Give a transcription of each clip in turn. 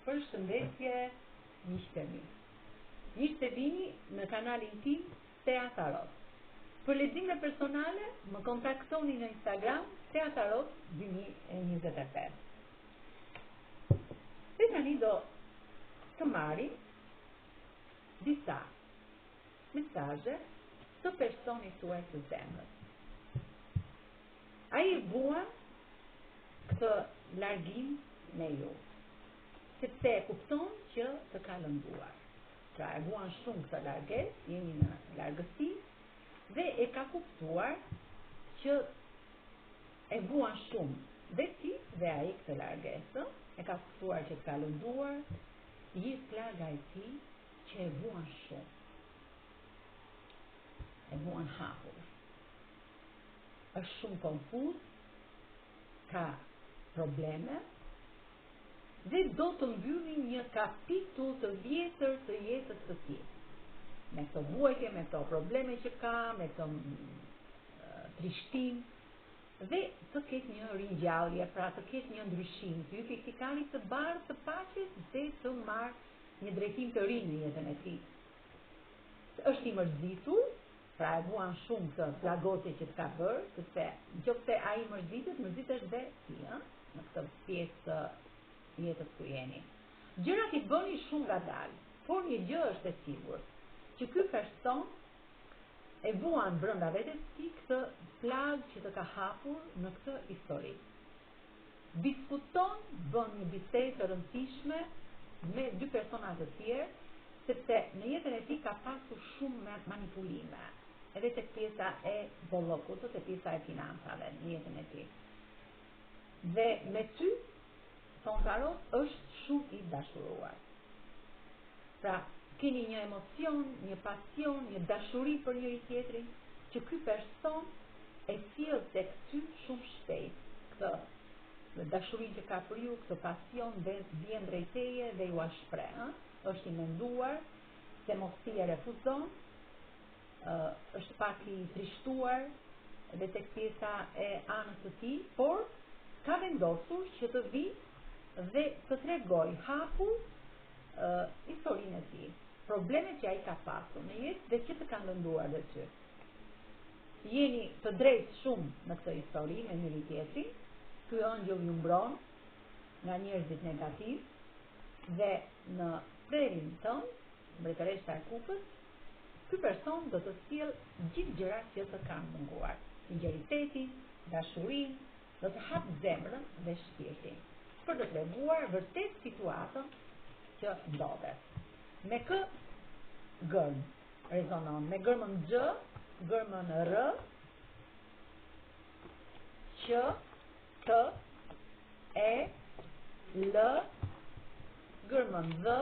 Përshëndetje, miqtë e mi. Miqtë e vini në kanalin tim Teatarot. Për lexime personale, më kontaktoni në Instagram Teatarot 2025. Dhe tani do të marrim disa mesazhe të personit tuaj të zemrës. Ai bua këtë largim me ju, sepse e kupton që të ka lënduar. Pra e vuan shumë këtë larges, jeni në largësi, dhe e ka kuptuar që e vuan shumë dhe ti dhe ai këtë largesë, e ka kuptuar që të ka lënduar, jetë larga e ti që e vuan shumë. E vuan hapur. Është shumë konfuz, ka probleme, dhe do të mbylli një kapitull të vjetër të jetës së tij. Me këto vuajtje, me këto probleme që ka, me këto trishtim, dhe të ketë një ringjallje, pra të ketë një ndryshim, të hyjë piktikali të bardhë të paqes dhe të marrë një drejtim të ri në jetën e tij. Është i mërzitur, pra e vuan shumë të plagosje që të ka bërë, sepse nëse ai mërzitet dhe ti, në këtë pjesë të jetës ku jeni. Gjërat i bëni shumë ngadalë, por një gjë është e sigurt, që ky person e vuan brenda vetes tij këtë plagë që të ka hapur në këtë histori. Diskuton, bën një bisedë të rëndësishme me dy persona të tjerë, sepse në jetën e tij ka pasur shumë manipulime, edhe tek pjesa e bollokut, tek pjesa e financave në jetën e tij. Dhe me ty Son Tarot është shumë i dashuruar. Pra, keni një emocion, një pasion, një dashuri për njëri tjetrin, që ky person e sjell tek ty shumë shpejt. Këtë dashurinë që ka për ju, këtë pasion, dhe vjen drejt teje dhe ju shpreh, është i menduar, se mos ti e refuzon, është pak i trishtuar edhe tek pjesa e anës së tij, por ka vendosur që të vi dhe të tregoj hapur historinë e tij, problemet që ai ka pasur në jetë dhe që të kanë lënduar dhe ty. Jeni të drejtë shumë në këtë histori me njëri tjetrin, ky ëngjëll ju mbron nga njerëzit negativ dhe në prerin tënd, mbretëreshta e kupës, ky person do të sjell gjithë gjërat që të kanë munguar, sinqeritetin, dashurinë, do të hap zemrën dhe shpirtin, për të treguar vërtet situatën që ndodhet. Me kë gërm rezonon, me gërmën G, gërmën R, Q, T, E, L, gërmën D,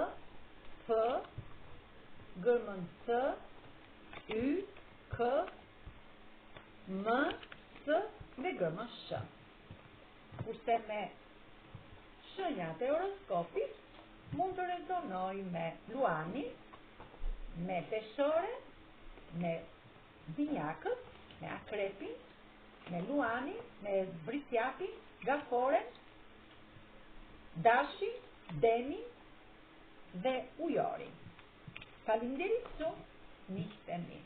F, gërmën C, Y, K, M, S dhe gërmën Sh. Kurse me shenjat e horoskopit mund të rezonoj me luani, me peshore, me binjakët, me akrepin, me luani, me brisjapin, gaforen, dashin, denin dhe ujorin. Faleminderit shumë, miqtë e mi.